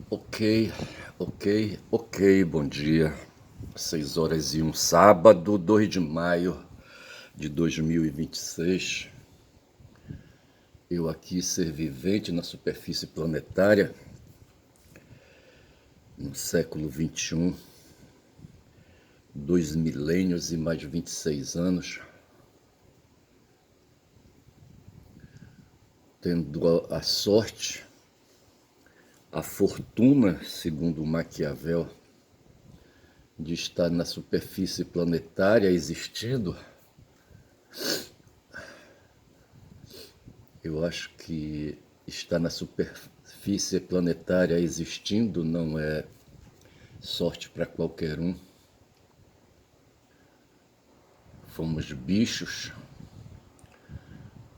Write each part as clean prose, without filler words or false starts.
Ok, ok, bom dia. 6h01, sábado, 2 de maio de 2026. Eu aqui, ser vivente na superfície planetária, no século XXI, 2 milênios e mais 26 anos, tendo a sorte, a fortuna, segundo Maquiavel, de estar na superfície planetária existindo. Eu acho que estar na superfície planetária existindo não é sorte para qualquer um. Fomos bichos,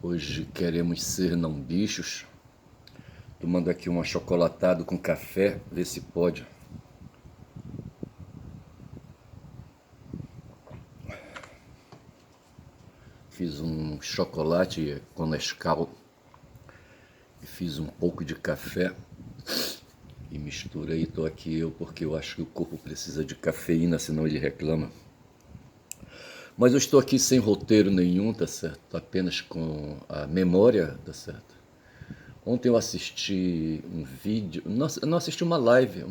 hoje queremos ser não bichos. Tomando aqui um achocolatado com café, vê se pode. Fiz um chocolate com Nescau e fiz um pouco de café e misturei. Estou aqui eu porque eu acho que o corpo precisa de cafeína, senão ele reclama. Mas eu estou aqui sem roteiro nenhum, tá certo? Apenas com a memória, tá certo? Ontem eu assisti um vídeo, não assisti uma live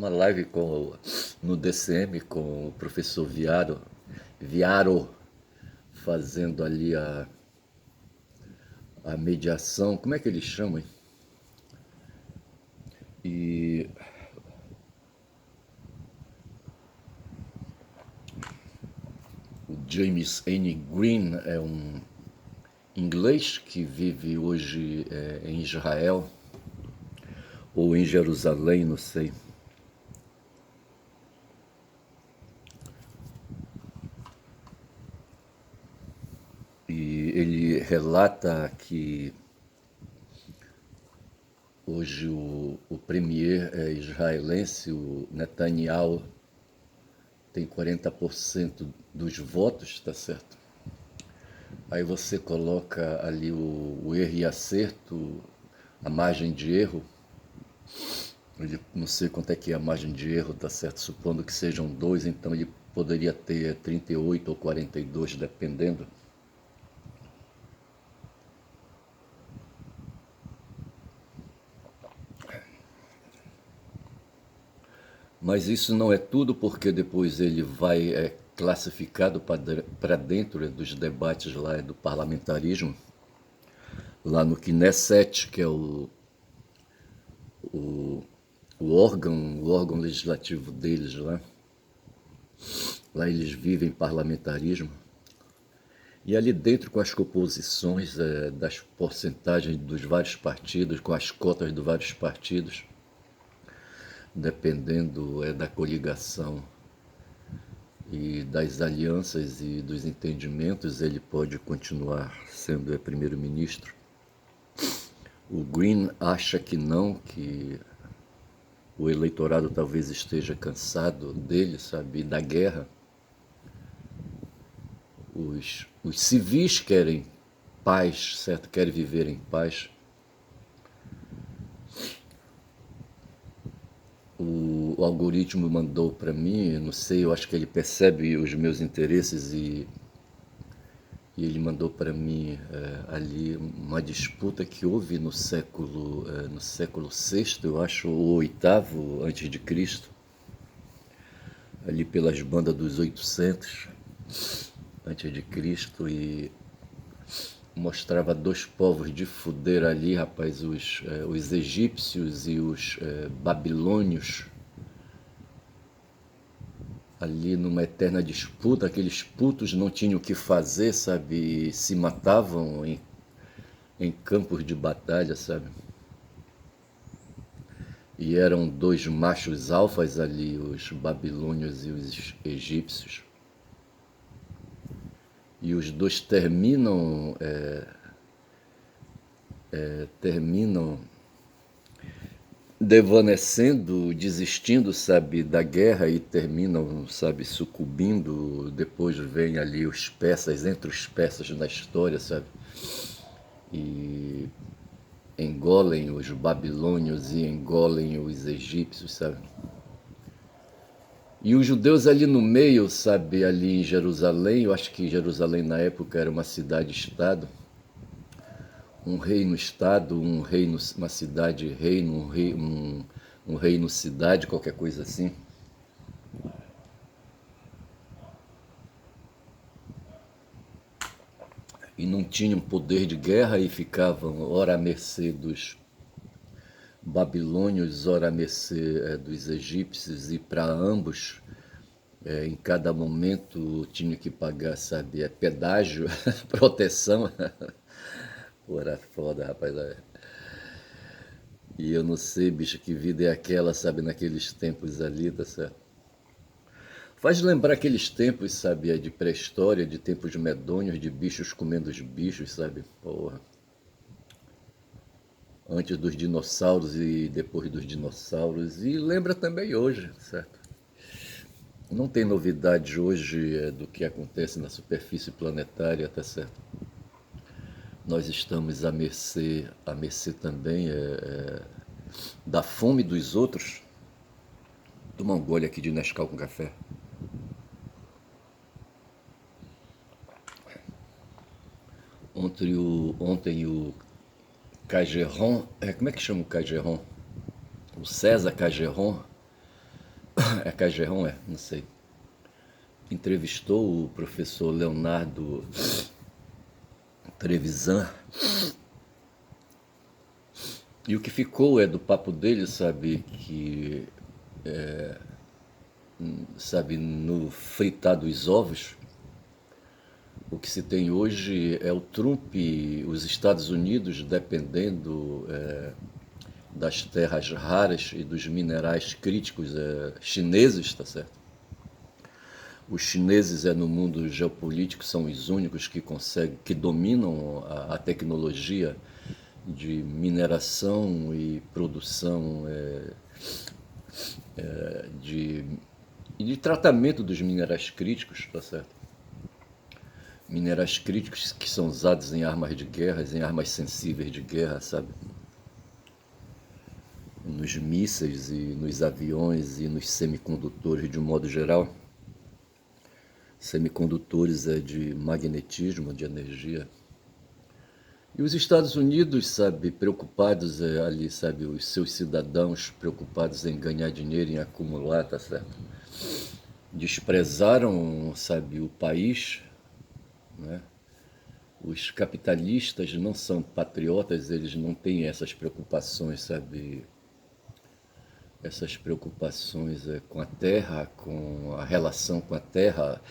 no DCM com o professor Viaro fazendo ali a mediação, como é que eles chamam? E o James N. Green é um inglês que vive hoje em Israel ou em Jerusalém, não sei. E ele relata que hoje o premier israelense, o Netanyahu, tem 40% dos votos, tá certo? Aí você coloca ali o erro e acerto, a margem de erro. Ele, não sei quanto é que é a margem de erro, tá certo? Supondo que sejam 2, então ele poderia ter 38 ou 42, dependendo. Mas isso não é tudo, porque depois ele vai classificado para dentro dos debates lá do parlamentarismo, lá no Knesset, que é o, o órgão legislativo deles lá. Lá eles vivem parlamentarismo. E ali dentro, com as composições das porcentagens dos vários partidos, com as cotas dos vários partidos, dependendo da coligação e das alianças e dos entendimentos, ele pode continuar sendo primeiro-ministro. O Green acha que não, que o eleitorado talvez esteja cansado dele, sabe, da guerra. Os civis querem paz, certo? Querem viver em paz. O algoritmo mandou para mim, não sei, eu acho que ele percebe os meus interesses e ele mandou para mim ali uma disputa que houve no século VI, eu acho, ou oitavo antes de Cristo, ali pelas bandas dos 800 antes de Cristo, e mostrava dois povos de fuder ali, rapaz, os egípcios e os babilônios, ali numa eterna disputa. Aqueles putos não tinham o que fazer, sabe, e se matavam em campos de batalha, sabe. E eram dois machos alfas ali, os babilônios e os egípcios. E os dois terminam devanecendo, desistindo, sabe, da guerra, e terminam, sabe, sucumbindo. Depois vem ali os persas, entre os persas na história, sabe. E engolem os babilônios e engolem os egípcios, sabe? E os judeus ali no meio, sabe, ali em Jerusalém, eu acho que Jerusalém na época era uma cidade-estado, um reino-estado, um reino, uma cidade-reino, um reino-cidade, qualquer coisa assim. E não tinham poder de guerra e ficavam ora à mercê dos babilônios, ora à mercê dos egípcios, e para ambos, em cada momento, tinha que pagar, sabe, pedágio, proteção. Pô, era foda, rapaz. E eu não sei, bicho, que vida é aquela, sabe, naqueles tempos ali, tá certo? Faz lembrar aqueles tempos, sabe, de pré-história, de tempos medonhos, de bichos comendo os bichos, sabe? Porra. Antes dos dinossauros e depois dos dinossauros. E lembra também hoje, certo? Não tem novidades hoje do que acontece na superfície planetária, tá certo? Nós estamos à mercê também da fome dos outros. Toma um gole aqui de Nescau com café. Ontem o Cageron, como é que chama o Cageron? O César Cageron, é Cageron, não sei. Entrevistou o professor Leonardo Trevisan. E o que ficou do papo dele, sabe, que, sabe, no fritar dos ovos, o que se tem hoje é o Trump, os Estados Unidos, dependendo das terras raras e dos minerais críticos chineses, tá certo? Os chineses no mundo geopolítico são os únicos que conseguem, que dominam a tecnologia de mineração e produção de tratamento dos minerais críticos, tá certo? Minerais críticos que são usados em armas de guerra, em armas sensíveis de guerra, sabe? Nos mísseis e nos aviões e nos semicondutores de um modo geral. Semicondutores de magnetismo, de energia. E os Estados Unidos, sabe, preocupados ali, sabe, os seus cidadãos preocupados em ganhar dinheiro, em acumular, tá certo? Desprezaram, sabe, o país, né? Os capitalistas não são patriotas, eles não têm essas preocupações, sabe? Essas preocupações com a terra, com a relação com a terra,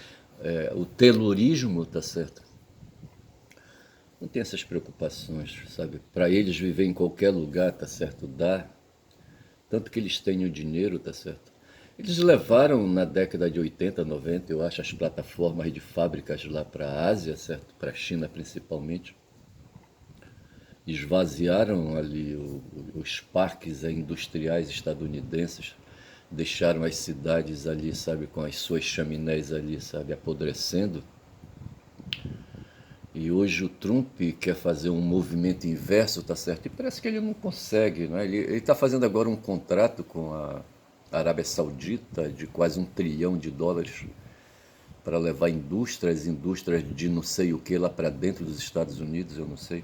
o terrorismo, tá certo? Não tem essas preocupações, sabe? Para eles viver em qualquer lugar, tá certo? Dá. Tanto que eles têm o dinheiro, tá certo? Eles levaram na década de 80, 90, eu acho, as plataformas de fábricas lá para a Ásia, certo? Para a China principalmente. Esvaziaram ali os parques industriais estadunidenses, deixaram as cidades ali, sabe, com as suas chaminés ali, sabe, apodrecendo. E hoje o Trump quer fazer um movimento inverso, tá certo? E parece que ele não consegue, né? Ele está fazendo agora um contrato com a Arábia Saudita de quase US$ 1 trilhão para levar indústrias de não sei o que lá para dentro dos Estados Unidos, eu não sei.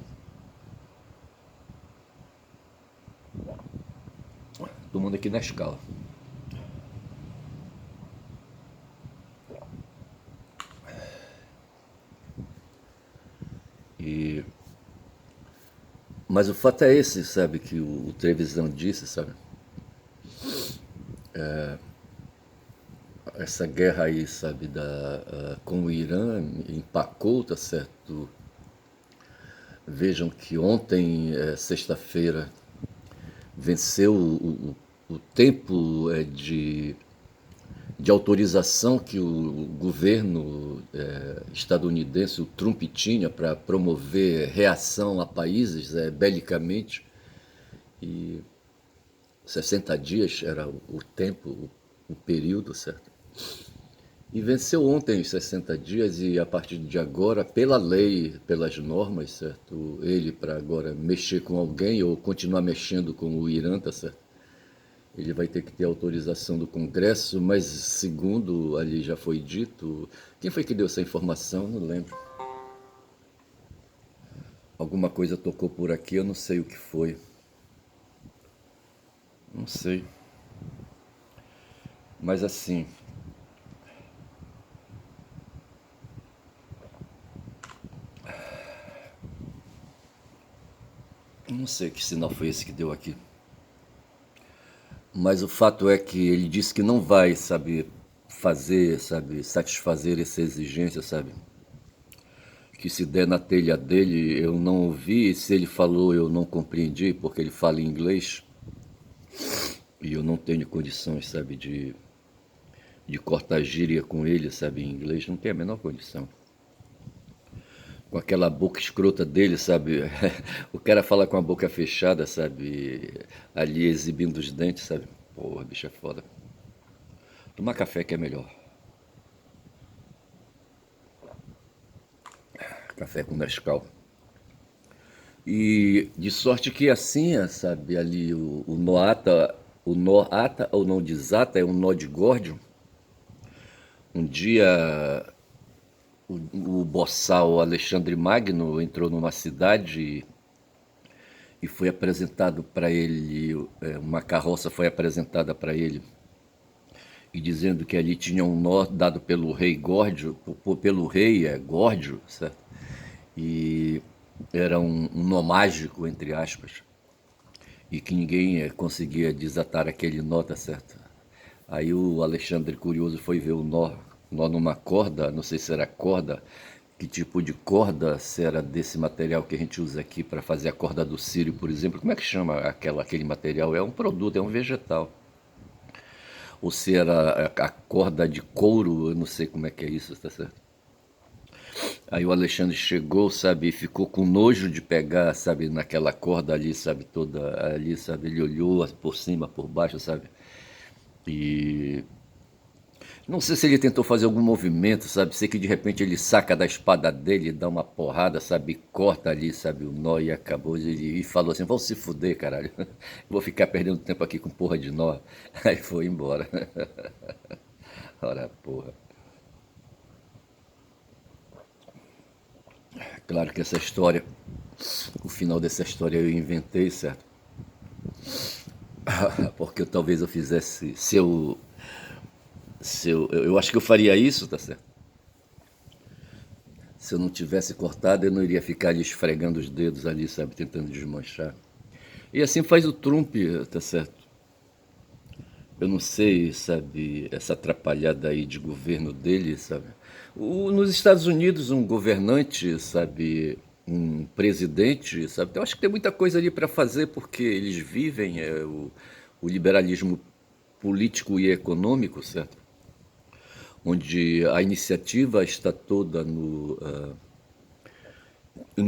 Todo mundo aqui na escala. E... Mas o fato é esse, sabe, que o Trevisan disse, sabe? Essa guerra aí, sabe, com o Irã empacou, tá certo? Vejam que ontem, sexta-feira, venceu o tempo de autorização que o governo estadunidense, o Trump, tinha para promover reação a países belicamente. E 60 dias era o tempo, o período, certo? E venceu ontem os 60 dias e a partir de agora, pela lei, pelas normas, certo? Ele para agora mexer com alguém ou continuar mexendo com o Irã, tá certo? Ele vai ter que ter autorização do Congresso, mas segundo ali já foi dito, quem foi que deu essa informação? Não lembro. Alguma coisa tocou por aqui, eu não sei o que foi. Não sei. Mas assim, não sei que sinal foi esse que deu aqui. Mas o fato é que ele disse que não vai, sabe, fazer, sabe, satisfazer essa exigência, sabe? Que se der na telha dele, eu não ouvi, e se ele falou, eu não compreendi, porque ele fala em inglês, e eu não tenho condições, sabe, de cortar gíria com ele, sabe, em inglês, não tenho a menor condição. Com aquela boca escrota dele, sabe? O cara fala com a boca fechada, sabe? Ali exibindo os dentes, sabe? Porra, bicho é foda. Tomar café que é melhor. Café com Nescau. E de sorte que assim, sabe, ali o Noata, o nó ata ou não desata, é um nó de Górdio. Um dia o boçal Alexandre Magno entrou numa cidade e foi apresentado para ele, uma carroça foi apresentada para ele, e dizendo que ali tinha um nó dado pelo rei Górdio, pelo rei Górdio, certo? E era um nó mágico, entre aspas, e que ninguém conseguia desatar aquele nó, tá certo? Aí o Alexandre Curioso foi ver o nó numa corda, não sei se era corda, que tipo de corda, se era desse material que a gente usa aqui para fazer a corda do Sírio, por exemplo. Como é que chama aquele material? É um produto, é um vegetal. Ou se era a corda de couro, eu não sei como é que é isso, tá certo? Aí o Alexandre chegou, sabe, e ficou com nojo de pegar, sabe, naquela corda ali, sabe, toda ali, sabe, ele olhou por cima, por baixo, sabe, e não sei se ele tentou fazer algum movimento, sabe, sei que de repente ele saca da espada dele, dá uma porrada, sabe, corta ali, sabe, o nó e acabou, e falou assim, vão se fuder, caralho, vou ficar perdendo tempo aqui com porra de nó, aí foi embora, ora porra. Claro que essa história, o final dessa história eu inventei, certo? Porque talvez eu fizesse, eu acho que eu faria isso, tá certo? Se eu não tivesse cortado, eu não iria ficar ali esfregando os dedos ali, sabe, tentando desmanchar. E assim faz o Trump, tá certo? Eu não sei, sabe, essa atrapalhada aí de governo dele, sabe? Nos Estados Unidos, um governante, sabe, um presidente, sabe? Eu acho que tem muita coisa ali para fazer porque eles vivem o liberalismo político e econômico, certo? Onde a iniciativa está toda no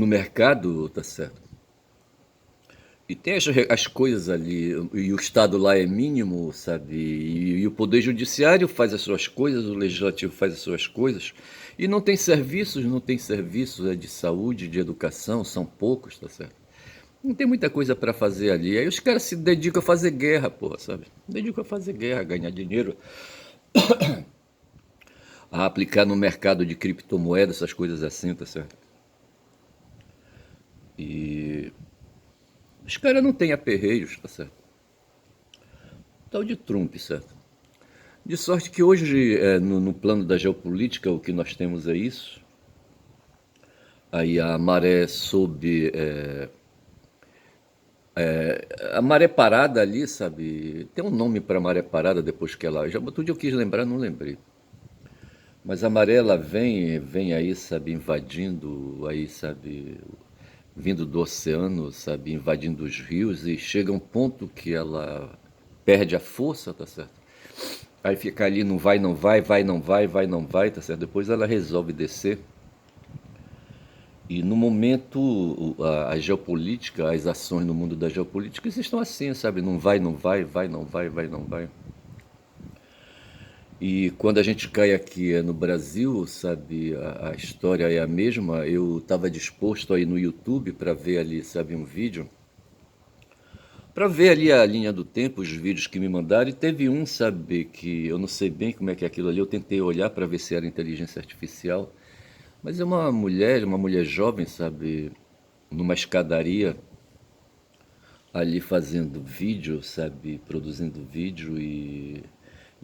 mercado, tá certo? E tem as coisas ali, e o Estado lá é mínimo, sabe? E o Poder Judiciário faz as suas coisas, o Legislativo faz as suas coisas, e não tem serviços de saúde, de educação, são poucos, tá certo? Não tem muita coisa para fazer ali. Aí os caras se dedicam a fazer guerra, porra, sabe? Dedicam a fazer guerra, a ganhar dinheiro, a aplicar no mercado de criptomoedas, essas coisas assim, tá certo? E os caras não têm aperreios, tá certo? Tal de Trump, certo? De sorte que hoje, no plano da geopolítica, o que nós temos é isso. Aí a maré sob. A maré parada ali, sabe? Tem um nome para maré parada depois que ela. Já outro dia eu quis lembrar, não lembrei. Mas a maré ela vem aí, sabe, invadindo, aí, sabe, vindo do oceano, sabe, invadindo os rios e chega um ponto que ela perde a força, tá certo? Aí fica ali, não vai, não vai, vai, não vai, vai, não vai, tá certo? Depois ela resolve descer. E no momento, a geopolítica, as ações no mundo da geopolítica estão assim, sabe? Não vai, não vai, vai, não vai, vai, não vai. E quando a gente cai aqui no Brasil, sabe, a história é a mesma. Eu estava disposto aí no YouTube para ver ali, sabe, um vídeo, para ver ali a linha do tempo, os vídeos que me mandaram. E teve um, sabe, que eu não sei bem como é que é aquilo ali. Eu tentei olhar para ver se era inteligência artificial, mas é uma mulher jovem, sabe, numa escadaria ali fazendo vídeo, sabe, produzindo vídeo e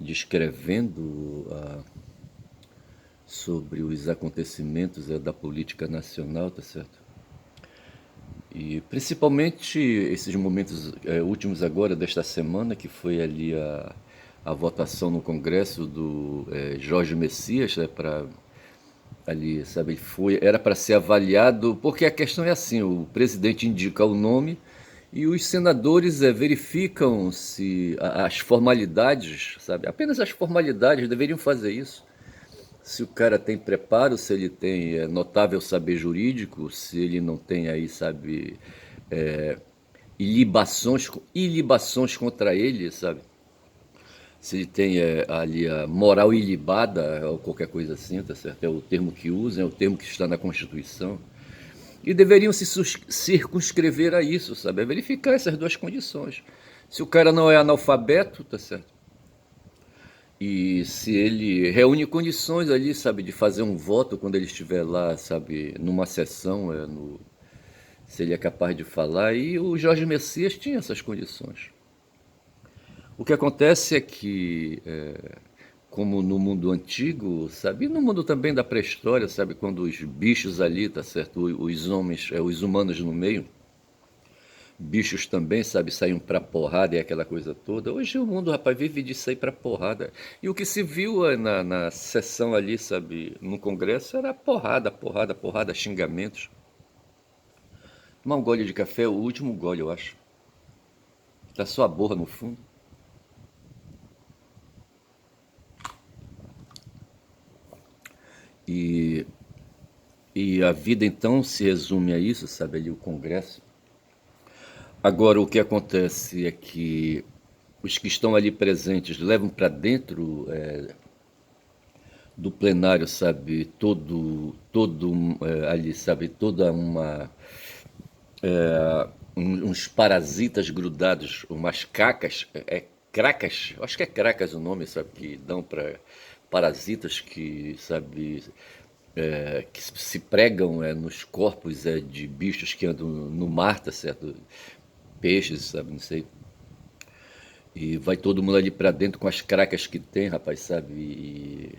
descrevendo sobre os acontecimentos da política nacional, tá certo? E principalmente esses momentos últimos agora desta semana, que foi ali a votação no Congresso do Jorge Messias, né, para ali, sabe, ele foi, era para ser avaliado, porque a questão é assim, o presidente indica o nome e os senadores verificam se as formalidades, sabe, apenas as formalidades deveriam fazer isso. Se o cara tem preparo, se ele tem notável saber jurídico, se ele não tem aí, sabe, ilibações contra ele, sabe? Se ele tem ali a moral ilibada, ou qualquer coisa assim, tá certo? É o termo que usam, é o termo que está na Constituição. E deveriam se circunscrever a isso, sabe? É verificar essas duas condições. Se o cara não é analfabeto, tá certo? E se ele reúne condições ali, sabe, de fazer um voto quando ele estiver lá, sabe, numa sessão, se ele é capaz de falar. E o Jorge Messias tinha essas condições. O que acontece é que, como no mundo antigo, sabe, e no mundo também da pré-história, sabe, quando os bichos ali, tá certo, os homens, os humanos no meio, bichos também, sabe, saíam pra porrada e aquela coisa toda. Hoje o mundo, rapaz, vive de sair pra porrada. E o que se viu na sessão ali, sabe, no Congresso, era porrada, porrada, porrada, xingamentos. Tomar um gole de café, o último gole, eu acho. Tá só a borra no fundo. E, e a vida então se resume a isso, sabe, ali o Congresso. Agora, o que acontece é que os que estão ali presentes levam para dentro do plenário, sabe, ali, sabe, toda uns parasitas grudados, umas cacas, cracas, acho que é cracas o nome, sabe, que dão para parasitas que, sabe, que se pregam nos corpos de bichos que andam no mar, tá certo? Peixes, sabe, não sei. E vai todo mundo ali pra dentro com as cracas que tem, rapaz, sabe? E,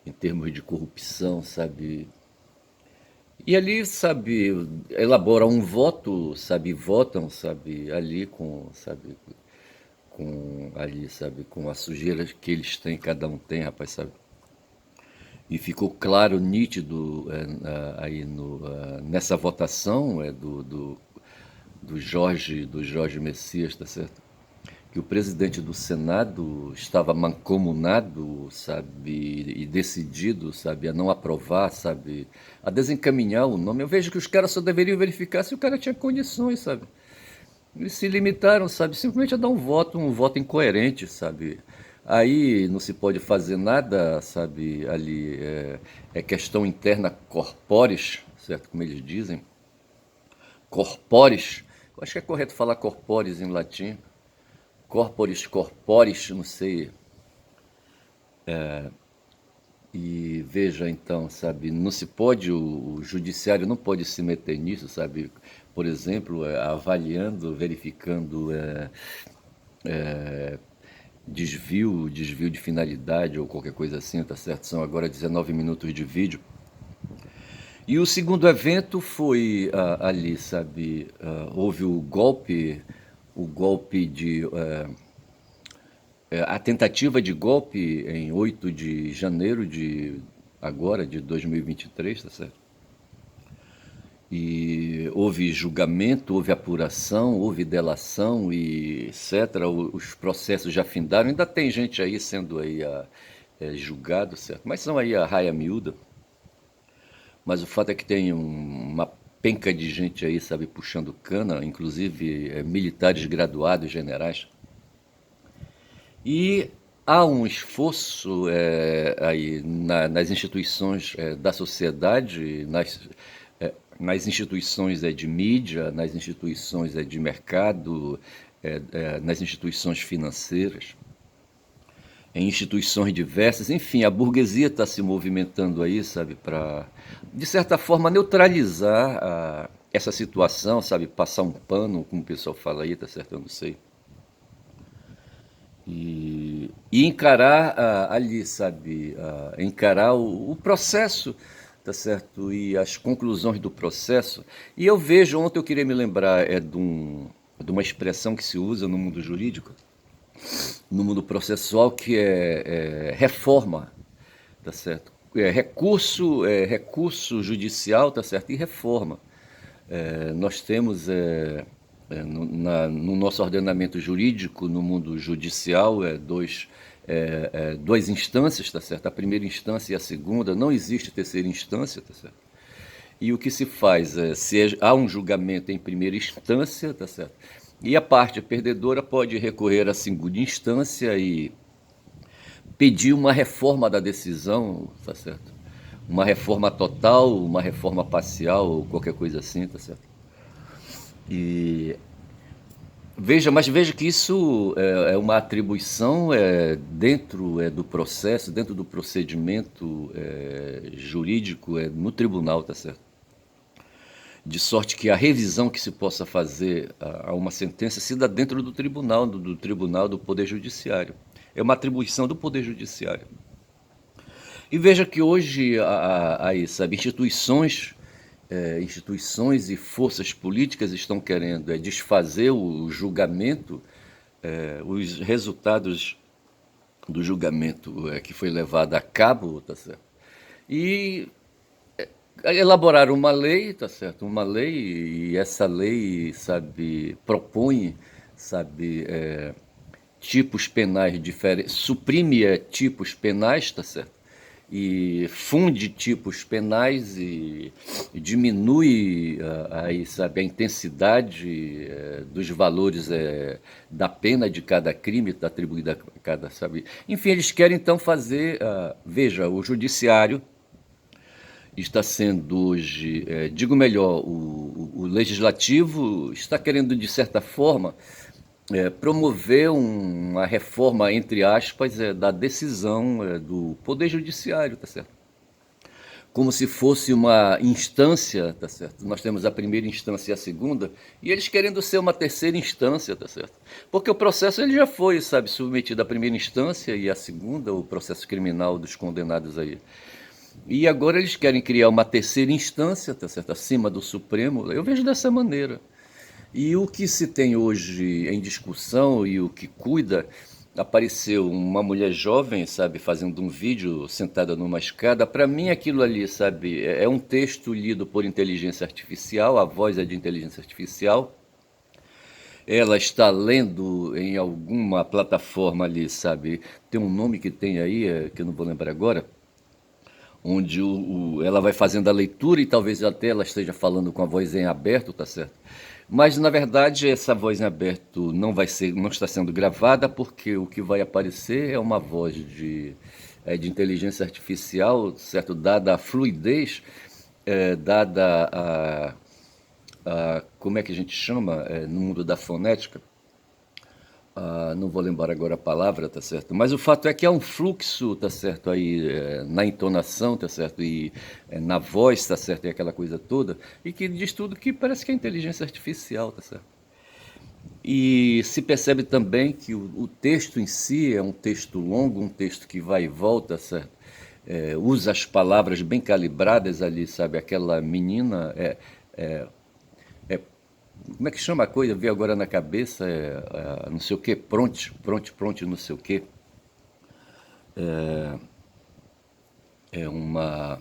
em termos de corrupção, sabe? E ali, sabe, elabora um voto, sabe, votam, sabe, ali com, sabe, com ali, sabe, com a sujeira que eles têm, cada um tem, rapaz, sabe? E ficou claro, nítido aí nessa votação do Jorge Messias, tá certo? Que o presidente do Senado estava mancomunado, sabe, e decidido, sabe, a não aprovar, sabe, a desencaminhar o nome. Eu vejo que os caras só deveriam verificar se o cara tinha condições, sabe. Eles se limitaram, sabe, simplesmente a dar um voto incoerente, sabe. Aí não se pode fazer nada, sabe, ali é questão interna corporis, certo, como eles dizem, corporis. Eu acho que é correto falar corporis em latim. Corporis, não sei. E veja então, sabe, não se pode, o judiciário não pode se meter nisso, sabe? Por exemplo, avaliando, verificando desvio de finalidade ou qualquer coisa assim, tá certo? São agora 19 minutos de vídeo. E o segundo evento foi ali, sabe? Houve o golpe de a tentativa de golpe em 8 de janeiro de agora, de 2023, tá certo? E houve julgamento, houve apuração, houve delação e etc. Os processos já findaram. Ainda tem gente aí sendo aí julgado, certo? Mas são aí a raia miúda. Mas o fato é que tem uma penca de gente aí, sabe, puxando cana, inclusive militares graduados, generais. E há um esforço aí nas instituições da sociedade, nas instituições de mídia, nas instituições de mercado, nas instituições financeiras, em instituições diversas, enfim, a burguesia está se movimentando aí, sabe, para, de certa forma, neutralizar essa situação, sabe, passar um pano, como o pessoal fala aí, tá certo? Eu não sei. E encarar ali, sabe, encarar o processo, tá certo? E as conclusões do processo. E eu vejo, ontem eu queria me lembrar de uma expressão que se usa no mundo jurídico, no mundo processual, que é reforma, tá certo? Recurso judicial, tá certo? E reforma. Nós temos no nosso ordenamento jurídico, no mundo judicial, duas instâncias, tá certo? A primeira instância e a segunda, não existe terceira instância, tá certo? E o que se faz se há um julgamento em primeira instância, tá certo? E a parte perdedora pode recorrer à segunda instância e pedir uma reforma da decisão, tá certo? Uma reforma total, uma reforma parcial, ou qualquer coisa assim, tá certo? E mas veja que isso é uma atribuição dentro do processo, dentro do procedimento jurídico no tribunal, tá certo? De sorte que a revisão que se possa fazer a uma sentença se dá dentro do tribunal, do tribunal do Poder Judiciário. É uma atribuição do Poder Judiciário. E veja que hoje aí, sabe, instituições e forças políticas estão querendo desfazer o julgamento, os resultados do julgamento que foi levado a cabo, tá certo? E elaboraram uma lei, tá certo? Uma lei, e essa lei, sabe, propõe, sabe, tipos penais diferentes, suprime tipos penais, tá certo? E funde tipos penais e diminui aí, sabe, a intensidade dos valores da pena de cada crime está atribuída a cada, sabe? Enfim, eles querem então fazer, veja, o judiciário está sendo hoje, digo melhor, o legislativo está querendo, de certa forma, promover uma reforma, entre aspas, da decisão do Poder Judiciário, tá certo? Como se fosse uma instância, tá certo? Nós temos a primeira instância e a segunda, e eles querendo ser uma terceira instância, tá certo? Porque o processo ele já foi, sabe, submetido à primeira instância e à segunda, o processo criminal dos condenados aí. E agora eles querem criar uma terceira instância, tá certo? Acima do Supremo. Eu vejo dessa maneira. E o que se tem hoje em discussão e o que cuida, apareceu uma mulher jovem, sabe, fazendo um vídeo sentada numa escada. Para mim aquilo ali, sabe, é um texto lido por inteligência artificial, a voz é de inteligência artificial. Ela está lendo em alguma plataforma ali, sabe? Tem um nome que tem aí, que eu não vou lembrar agora, onde ela vai fazendo a leitura e talvez até ela esteja falando com a voz em aberto, tá certo? Mas na verdade essa voz em aberto não está sendo gravada porque o que vai aparecer é uma voz de inteligência artificial, certo? Dada a fluidez, dada como é que a gente chama no mundo da fonética, não vou lembrar agora a palavra, tá certo? Mas o fato é que há um fluxo, tá certo, aí na entonação, tá certo, e na voz, tá certo, e aquela coisa toda, e que diz tudo que parece que é inteligência artificial, tá certo? E se percebe também que o texto em si é um texto longo, um texto que vai e volta, certo? Usa as palavras bem calibradas ali, sabe? Aquela menina como é que chama a coisa? Veio agora na cabeça, não sei o que, pronto, não sei o que. É uma,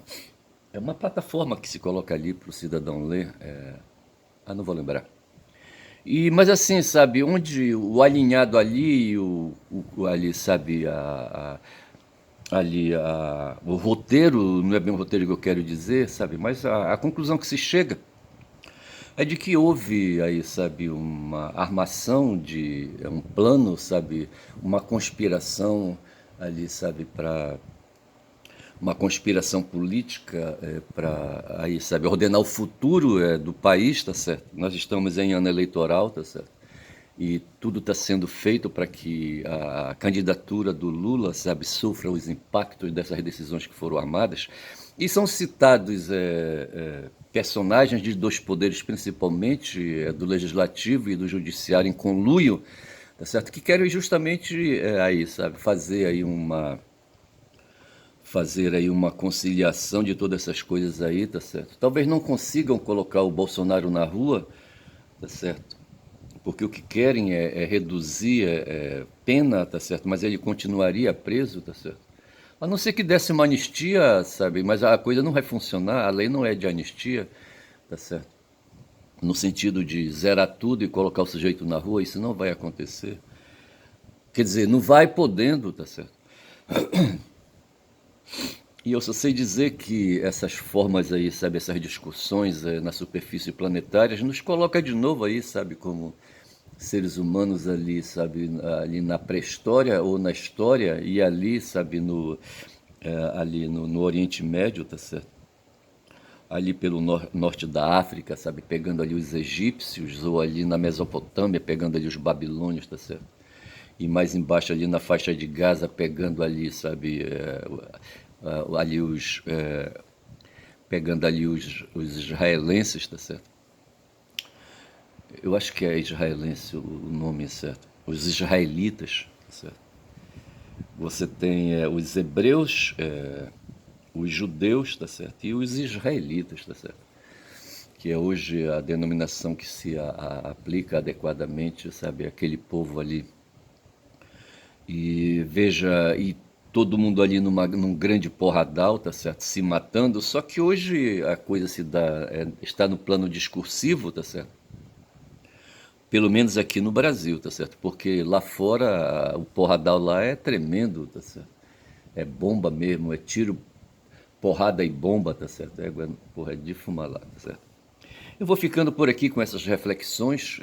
é uma plataforma que se coloca ali para o cidadão ler. Não vou lembrar. Mas assim, sabe, onde o alinhado ali, ali, sabe, o roteiro, não é bem o roteiro que eu quero dizer, sabe, mas a conclusão que se chega É de que houve aí, sabe, uma armação de um plano, sabe, uma conspiração ali, sabe, para uma conspiração política para aí, sabe, ordenar o futuro do país, tá certo? Nós estamos em ano eleitoral, tá certo? E tudo está sendo feito para que a candidatura do Lula, sabe, sofra os impactos dessas decisões que foram armadas. E são citados personagens de dois poderes, principalmente do legislativo e do judiciário, em conluio, tá certo? Que querem justamente aí, sabe, fazer aí uma conciliação de todas essas coisas aí, tá certo? Talvez não consigam colocar o Bolsonaro na rua, tá certo? Porque o que querem é reduzir pena, tá certo? Mas ele continuaria preso, tá certo? A não ser que desse uma anistia, sabe? Mas a coisa não vai funcionar, a lei não é de anistia, tá certo? No sentido de zerar tudo e colocar o sujeito na rua, isso não vai acontecer. Quer dizer, não vai podendo, tá certo? E eu só sei dizer que essas formas aí, sabe, essas discussões na superfície planetária, nos coloca de novo aí, sabe, como seres humanos ali, sabe, ali na pré-história ou na história e ali, sabe, ali no Oriente Médio, tá certo? Ali pelo norte da África, sabe, pegando ali os egípcios, ou ali na Mesopotâmia, pegando ali os babilônios, tá certo? E mais embaixo ali na faixa de Gaza, pegando ali, sabe, ali pegando ali os israelenses, tá certo? Eu acho que é israelense o nome certo. Os israelitas, tá certo? Você tem os hebreus, os judeus, tá certo? E os israelitas, tá certo? Que é hoje a denominação que se aplica adequadamente, sabe? Aquele povo ali. E veja, e todo mundo ali num grande porradal, tá certo? Se matando. Só que hoje a coisa se dá, está no plano discursivo, tá certo? Pelo menos aqui no Brasil, tá certo? Porque lá fora o porradal lá é tremendo, tá certo? É bomba mesmo, é tiro, porrada e bomba, tá certo? Porra, é de fumar lá, tá certo? Eu vou ficando por aqui com essas reflexões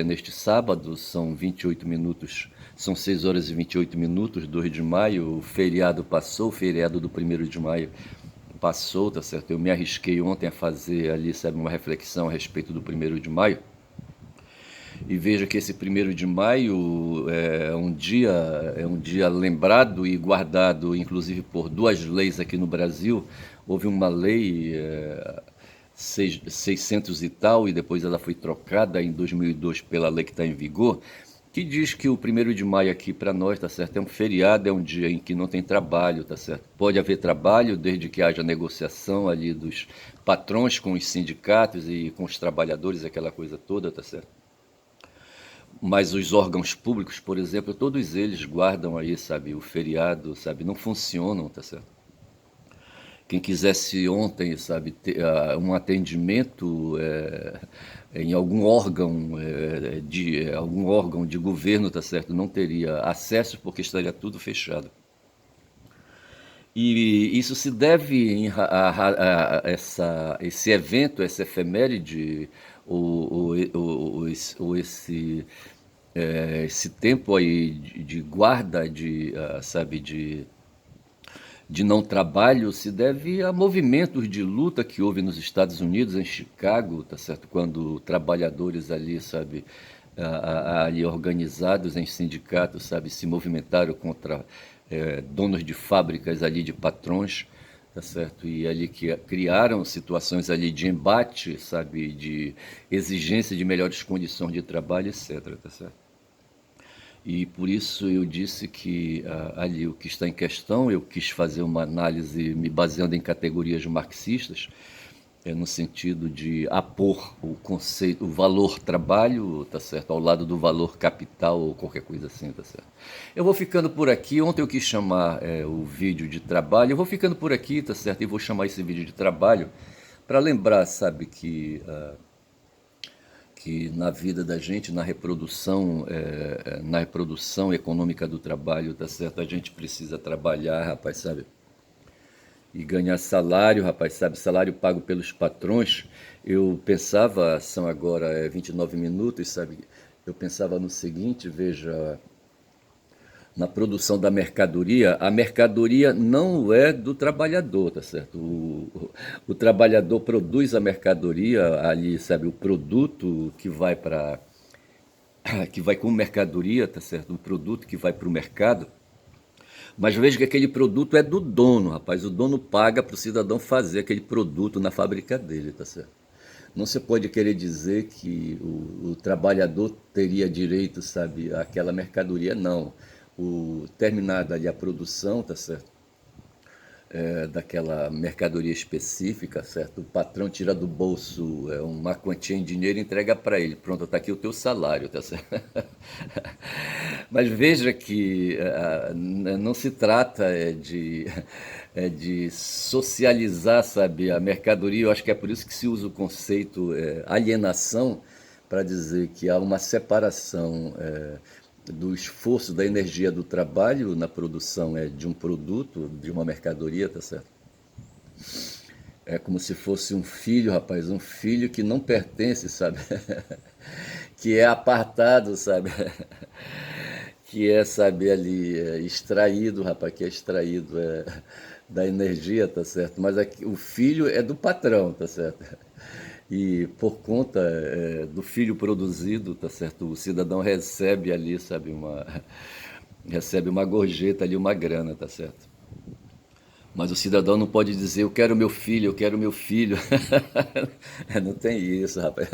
neste sábado, são 28 minutos, são 6 horas e 28 minutos, 2 de maio, o feriado passou, o feriado do 1º de maio passou, tá certo? Eu me arrisquei ontem a fazer ali, sabe, uma reflexão a respeito do 1º de maio, e veja que esse 1º de maio é um dia lembrado e guardado, inclusive por duas leis aqui no Brasil. Houve uma lei 600 e tal, e depois ela foi trocada em 2002 pela lei que está em vigor, que diz que o 1º de maio aqui para nós, tá certo, é um feriado, é um dia em que não tem trabalho, tá certo? Pode haver trabalho desde que haja negociação ali dos patrões com os sindicatos e com os trabalhadores, aquela coisa toda, tá certo? Mas os órgãos públicos, por exemplo, todos eles guardam aí, sabe, o feriado, sabe, não funcionam, tá certo? Quem quisesse ontem, sabe, ter um atendimento em algum órgão de governo, tá certo, não teria acesso porque estaria tudo fechado. E isso se deve esse evento, essa efeméride, ou esse tempo aí de guarda, sabe, de não trabalho, se deve a movimentos de luta que houve nos Estados Unidos, em Chicago, tá certo? Quando trabalhadores ali, sabe, ali organizados em sindicatos, sabe, se movimentaram contra donos de fábricas ali, de patrões, tá certo? E ali que criaram situações ali de embate, sabe, de exigência de melhores condições de trabalho, etc, tá certo? E por isso eu disse que ali o que está em questão, eu quis fazer uma análise me baseando em categorias marxistas, no sentido de apor o conceito, o valor trabalho, tá certo, ao lado do valor capital ou qualquer coisa assim, tá certo. Eu vou ficando por aqui. Ontem eu quis chamar o vídeo de trabalho. Eu vou ficando por aqui, tá certo, e vou chamar esse vídeo de trabalho para lembrar, sabe, que na vida da gente, na reprodução econômica do trabalho, tá certo? A gente precisa trabalhar, rapaz, sabe? e ganhar salário, rapaz, sabe, salário pago pelos patrões. Eu pensava, são agora 29 minutos, sabe, eu pensava no seguinte, veja, na produção da mercadoria, a mercadoria não é do trabalhador, tá certo? O trabalhador produz a mercadoria ali, sabe, o produto que vai para que vai como mercadoria, tá certo? Um produto que vai para o mercado. Mas veja que aquele produto é do dono, rapaz. O dono paga para o cidadão fazer aquele produto na fábrica dele, tá certo? Não se pode querer dizer que o trabalhador teria direito, sabe, àquela mercadoria, não. Terminada ali a produção, tá certo? Daquela mercadoria específica, certo? O patrão tira do bolso uma quantia em dinheiro e entrega para ele. Pronto, está aqui o teu salário, tá certo? Mas veja que não se trata de socializar, sabe, a mercadoria. Eu acho que é por isso que se usa o conceito alienação para dizer que há uma separação do esforço, da energia do trabalho na produção de um produto, de uma mercadoria, tá certo? É como se fosse um filho, rapaz, um filho que não pertence, sabe? Que é apartado, sabe? Que é, sabe, ali, extraído, rapaz, que é extraído da energia, tá certo? Mas aqui, o filho é do patrão, tá certo? E por conta do filho produzido, tá certo? O cidadão recebe ali, sabe, recebe uma gorjeta ali, uma grana, tá certo? Mas o cidadão não pode dizer, eu quero meu filho, eu quero meu filho. Não tem isso, rapaz.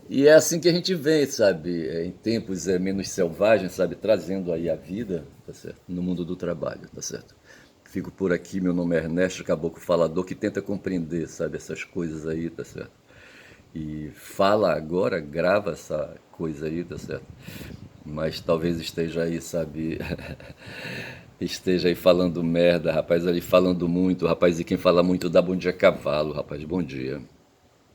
E é assim que a gente vem, sabe, em tempos menos selvagens, sabe, trazendo aí a vida, tá certo? No mundo do trabalho, tá certo? Fico por aqui, meu nome é Ernesto Caboclo Falador, que tenta compreender, sabe, essas coisas aí, tá certo? E fala agora, grava essa coisa aí, tá certo? Mas talvez esteja aí, sabe, esteja aí falando merda, rapaz, ali falando muito, rapaz, e quem fala muito dá bom dia a cavalo, rapaz, bom dia.